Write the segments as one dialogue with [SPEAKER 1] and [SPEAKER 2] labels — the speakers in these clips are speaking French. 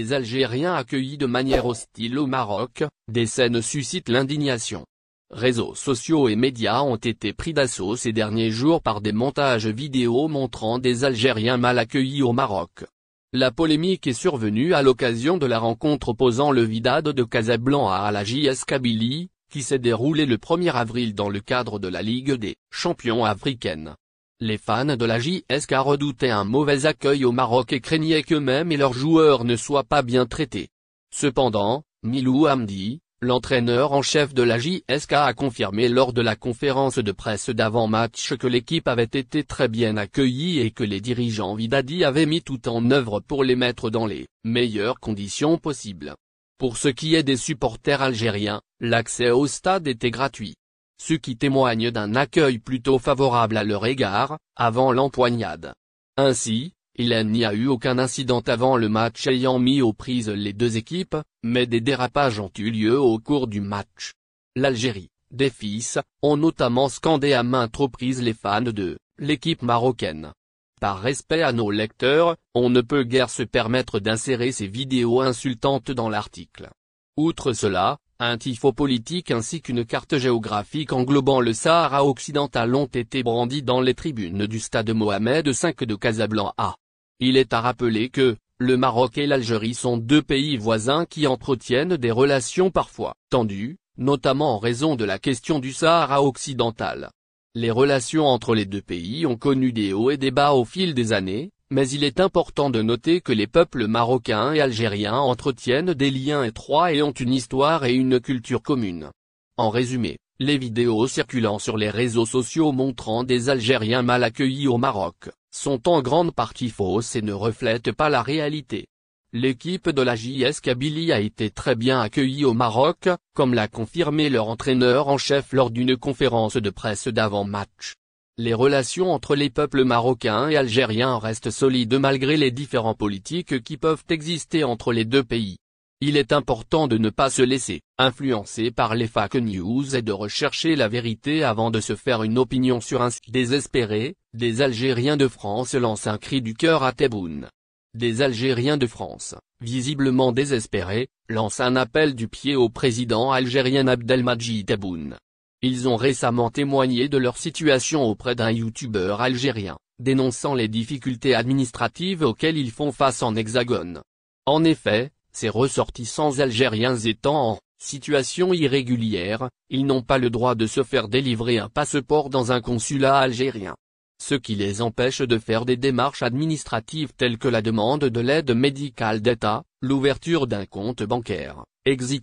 [SPEAKER 1] Les Algériens accueillis de manière hostile au Maroc, des scènes suscitent l'indignation. Réseaux sociaux et médias ont été pris d'assaut ces derniers jours par des montages vidéo montrant des Algériens mal accueillis au Maroc. La polémique est survenue à l'occasion de la rencontre opposant le Wydad de Casablanca à la JS Kabylie, qui s'est déroulée le 1er avril dans le cadre de la Ligue des champions africaine. Les fans de la JSK redoutaient un mauvais accueil au Maroc et craignaient qu'eux-mêmes et leurs joueurs ne soient pas bien traités. Cependant, Milou Hamdi, l'entraîneur en chef de la JSK, a confirmé lors de la conférence de presse d'avant-match que l'équipe avait été très bien accueillie et que les dirigeants wydadis avaient mis tout en œuvre pour les mettre dans les meilleures conditions possibles. Pour ce qui est des supporters algériens, l'accès au stade était gratuit. Ce qui témoigne d'un accueil plutôt favorable à leur égard, avant l'empoignade. Ainsi, il n'y a eu aucun incident avant le match ayant mis aux prises les deux équipes, mais des dérapages ont eu lieu au cours du match. L'Algérie, des fils, ont notamment scandé à maintes reprises les fans de l'équipe marocaine. Par respect à nos lecteurs, on ne peut guère se permettre d'insérer ces vidéos insultantes dans l'article. Outre cela, un tifo politique ainsi qu'une carte géographique englobant le Sahara occidental ont été brandis dans les tribunes du stade Mohamed V de Casablanca. Il est à rappeler que, le Maroc et l'Algérie sont deux pays voisins qui entretiennent des relations parfois tendues, notamment en raison de la question du Sahara occidental. Les relations entre les deux pays ont connu des hauts et des bas au fil des années, mais il est important de noter que les peuples marocains et algériens entretiennent des liens étroits et ont une histoire et une culture commune. En résumé, les vidéos circulant sur les réseaux sociaux montrant des Algériens mal accueillis au Maroc, sont en grande partie fausses et ne reflètent pas la réalité. L'équipe de la JS Kabylie a été très bien accueillie au Maroc, comme l'a confirmé leur entraîneur en chef lors d'une conférence de presse d'avant-match. Les relations entre les peuples marocains et algériens restent solides malgré les différends politiques qui peuvent exister entre les deux pays. Il est important de ne pas se laisser influencer par les fake news et de rechercher la vérité avant de se faire une opinion sur un sujet. Désespérés, des Algériens de France lancent un cri du cœur à Tebboune. Des Algériens de France, visiblement désespérés, lancent un appel du pied au président algérien Abdelmadjid Tebboune. Ils ont récemment témoigné de leur situation auprès d'un youtubeur algérien, dénonçant les difficultés administratives auxquelles ils font face en Hexagone. En effet, ces ressortissants algériens étant en situation irrégulière, ils n'ont pas le droit de se faire délivrer un passeport dans un consulat algérien. Ce qui les empêche de faire des démarches administratives telles que la demande de l'aide médicale d'État, l'ouverture d'un compte bancaire, etc.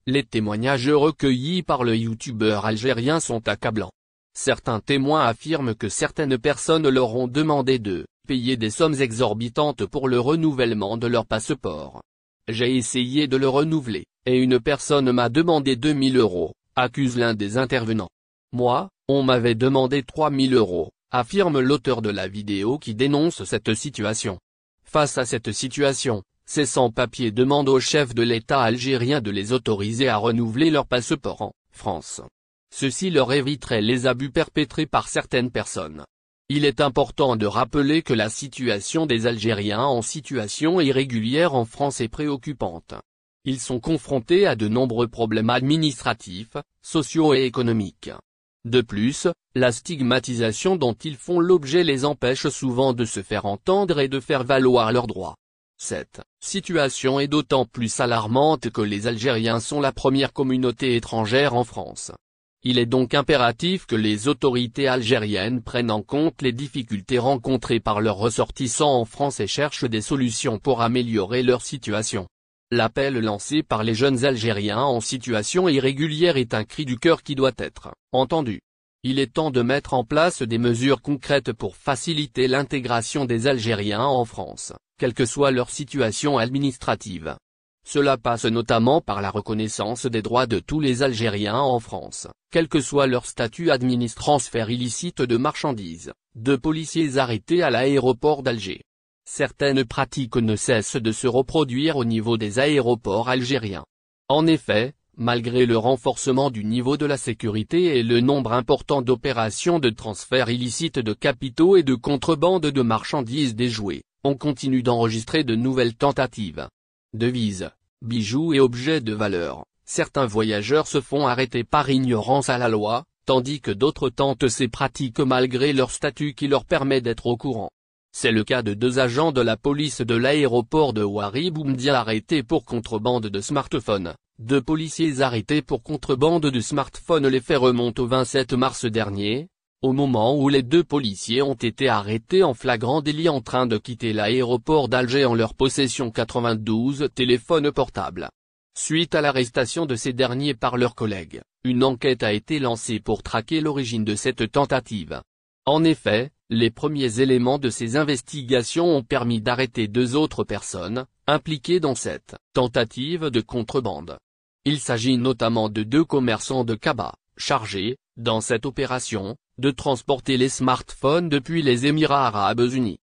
[SPEAKER 1] Les témoignages recueillis par le youtubeur algérien sont accablants. Certains témoins affirment que certaines personnes leur ont demandé de payer des sommes exorbitantes pour le renouvellement de leur passeport. J'ai essayé de le renouveler, et une personne m'a demandé 2000 €, accuse l'un des intervenants. Moi, on m'avait demandé 3000 €, affirme l'auteur de la vidéo qui dénonce cette situation. Face à cette situation, ces sans-papiers demandent au chef de l'État algérien de les autoriser à renouveler leur passeport en France. Ceci leur éviterait les abus perpétrés par certaines personnes. Il est important de rappeler que la situation des Algériens en situation irrégulière en France est préoccupante. Ils sont confrontés à de nombreux problèmes administratifs, sociaux et économiques. De plus, la stigmatisation dont ils font l'objet les empêche souvent de se faire entendre et de faire valoir leurs droits. Cette situation est d'autant plus alarmante que les Algériens sont la première communauté étrangère en France. Il est donc impératif que les autorités algériennes prennent en compte les difficultés rencontrées par leurs ressortissants en France et cherchent des solutions pour améliorer leur situation. L'appel lancé par les jeunes Algériens en situation irrégulière est un cri du cœur qui doit être entendu. Il est temps de mettre en place des mesures concrètes pour faciliter l'intégration des Algériens en France, quelle que soit leur situation administrative. Cela passe notamment par la reconnaissance des droits de tous les Algériens en France, quel que soit leur statut transfert illicite de marchandises, de policiers arrêtés à l'aéroport d'Alger. Certaines pratiques ne cessent de se reproduire au niveau des aéroports algériens. En effet, malgré le renforcement du niveau de la sécurité et le nombre important d'opérations de transfert illicite de capitaux et de contrebande de marchandises déjouées, on continue d'enregistrer de nouvelles tentatives. Devises, bijoux et objets de valeur. Certains voyageurs se font arrêter par ignorance à la loi, tandis que d'autres tentent ces pratiques malgré leur statut qui leur permet d'être au courant. C'est le cas de 2 agents de la police de l'aéroport de Wariboumbdia arrêtés pour contrebande de smartphones. 2 policiers arrêtés pour contrebande de smartphones. Les faits remontent au 27 mars dernier, au moment où les 2 policiers ont été arrêtés en flagrant délit en train de quitter l'aéroport d'Alger en leur possession 92 téléphones portables. Suite à l'arrestation de ces derniers par leurs collègues, une enquête a été lancée pour traquer l'origine de cette tentative. En effet, les premiers éléments de ces investigations ont permis d'arrêter 2 autres personnes, impliquées dans cette tentative de contrebande. Il s'agit notamment de 2 commerçants de Kaba, chargés, dans cette opération, de transporter les smartphones depuis les Émirats Arabes Unis.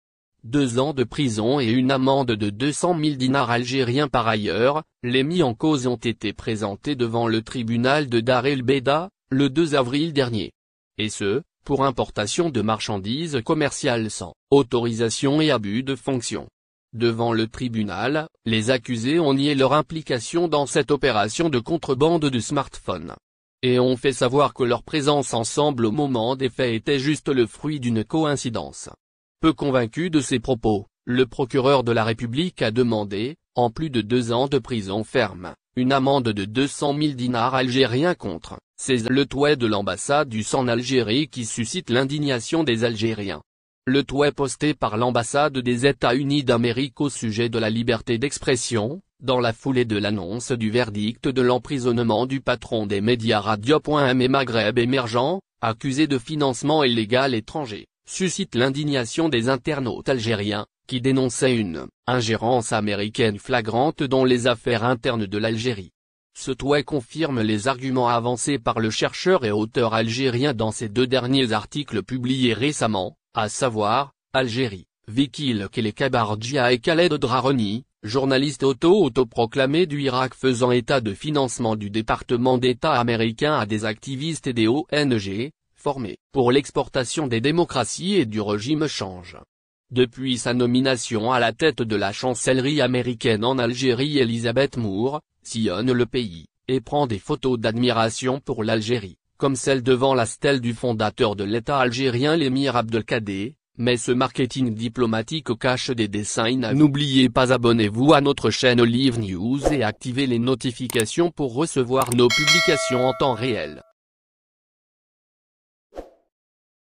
[SPEAKER 1] 2 ans de prison et une amende de 200 000 dinars algériens par ailleurs. Les mis en cause ont été présentés devant le tribunal de Dar el-Beida, le 2 avril dernier. Et ce, pour importation de marchandises commerciales sans autorisation et abus de fonction. Devant le tribunal, les accusés ont nié leur implication dans cette opération de contrebande de smartphones. Et ont fait savoir que leur présence ensemble au moment des faits était juste le fruit d'une coïncidence. Peu convaincu de ces propos, le procureur de la République a demandé, en plus de 2 ans de prison ferme, une amende de 200 000 dinars algériens contre le tweet de l'ambassade US en Algérie qui suscite l'indignation des Algériens. Le tweet posté par l'ambassade des États-Unis d'Amérique au sujet de la liberté d'expression, dans la foulée de l'annonce du verdict de l'emprisonnement du patron des médias Radio.m et Maghreb émergent, accusé de financement illégal étranger, suscite l'indignation des internautes algériens, qui dénonçaient une ingérence américaine flagrante dans les affaires internes de l'Algérie. Ce tweet confirme les arguments avancés par le chercheur et auteur algérien dans ses 2 derniers articles publiés récemment, à savoir, Algérie, Vikil Kelekabargia et Khaled Draroni, journaliste autoproclamé du Irak faisant état de financement du département d'État américain à des activistes et des ONG, formés pour l'exportation des démocraties et du régime change. Depuis sa nomination à la tête de la chancellerie américaine en Algérie, Elisabeth Moore sillonne le pays, et prend des photos d'admiration pour l'Algérie, comme celle devant la stèle du fondateur de l'État algérien l'émir Abdelkader, mais ce marketing diplomatique cache des dessins. N'oubliez pas abonnez-vous à notre chaîne Olive News et activez les notifications pour recevoir nos publications en temps réel.